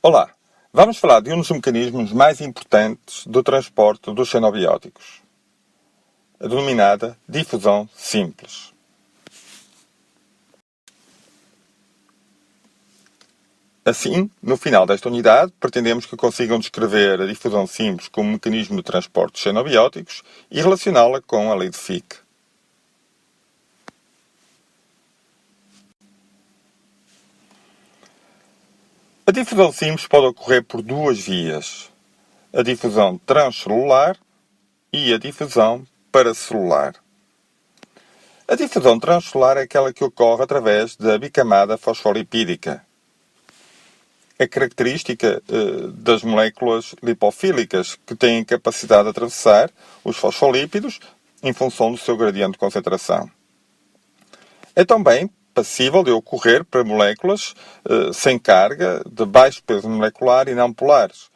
Olá, vamos falar de um dos mecanismos mais importantes do transporte dos xenobióticos, a denominada difusão simples. Assim, no final desta unidade, pretendemos que consigam descrever a difusão simples como mecanismo de transporte de xenobióticos e relacioná-la com a lei de Fick. A difusão simples pode ocorrer por duas vias: a difusão transcelular e a difusão paracelular. A difusão transcelular é aquela que ocorre através da bicamada fosfolipídica. É característica das moléculas lipofílicas, que têm capacidade de atravessar os fosfolípidos em função do seu gradiente de concentração. É também passível de ocorrer para moléculas sem carga, de baixo peso molecular e não polares,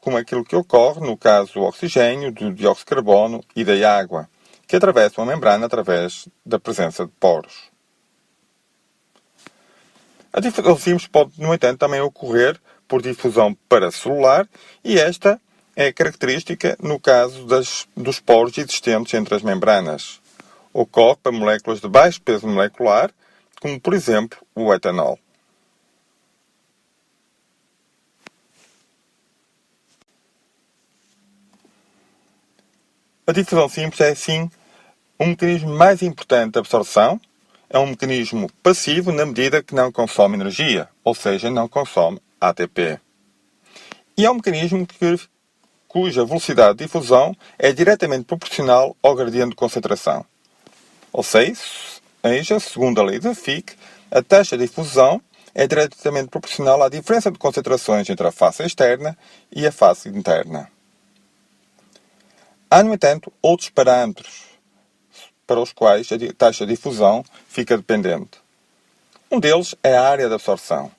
como aquilo que ocorre no caso do oxigênio, do dióxido de carbono e da água, que atravessam a membrana através da presença de poros. A difusão simples pode, no entanto, também ocorrer por difusão paracelular e esta é característica no caso dos poros existentes entre as membranas. Ocorre para moléculas de baixo peso molecular, como por exemplo o etanol. A difusão simples é, assim, um mecanismo mais importante de absorção. É um mecanismo passivo na medida que não consome energia, ou seja, não consome ATP. E é um mecanismo cuja velocidade de difusão é diretamente proporcional ao gradiente de concentração. Ou seja, segundo a lei de Fick, a taxa de difusão é diretamente proporcional à diferença de concentrações entre a face externa e a face interna. Há, no entanto, outros parâmetros para os quais a taxa de difusão fica dependente. Um deles é a área de absorção.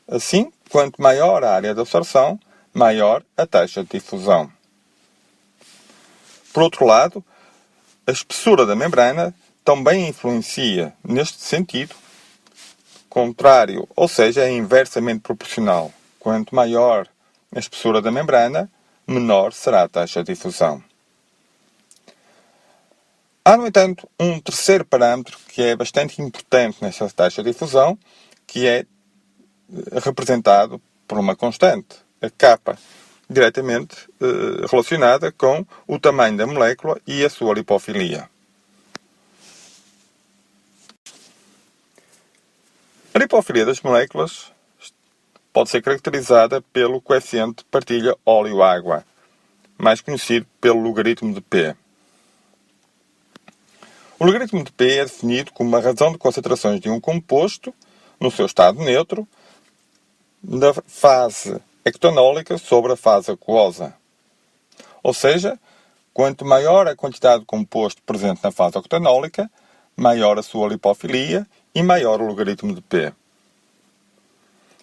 Assim, quanto maior a área de absorção, maior a taxa de difusão. Por outro lado, a espessura da membrana também influencia neste sentido contrário, ou seja, é inversamente proporcional. Quanto maior a espessura da membrana, menor será a taxa de difusão. Há, no entanto, um terceiro parâmetro que é bastante importante nesta taxa de difusão, que é representado por uma constante, a kappa, diretamente relacionada com o tamanho da molécula e a sua lipofilia. A lipofilia das moléculas pode ser caracterizada pelo coeficiente de partilha óleo-água, mais conhecido pelo logaritmo de P. O logaritmo de P é definido como uma razão de concentrações de um composto no seu estado neutro da fase ectonólica sobre a fase aquosa. Ou seja, quanto maior a quantidade de composto presente na fase octanólica, maior a sua lipofilia e maior o logaritmo de P.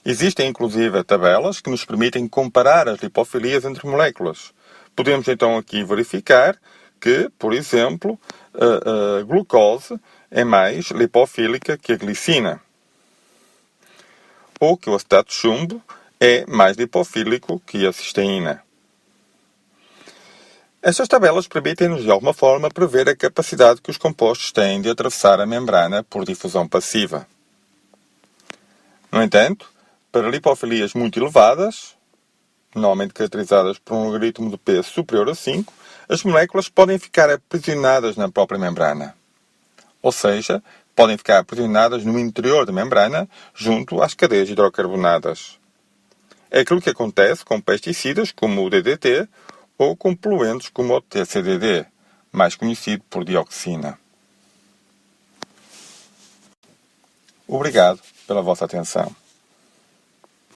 Existem, inclusive, tabelas que nos permitem comparar as lipofilias entre moléculas. Podemos, então, aqui verificar que, por exemplo, a glucose é mais lipofílica que a glicina. Ou que o acetato de chumbo é mais lipofílico que a cisteína. Estas tabelas permitem-nos, de alguma forma, prever a capacidade que os compostos têm de atravessar a membrana por difusão passiva. No entanto, para lipofilias muito elevadas, normalmente caracterizadas por um logaritmo de P superior a 5, as moléculas podem ficar aprisionadas na própria membrana. Ou seja, podem ficar aprisionadas no interior da membrana, junto às cadeias hidrocarbonadas. É aquilo que acontece com pesticidas como o DDT ou com poluentes como o TCDD, mais conhecido por dioxina. Obrigado pela vossa atenção.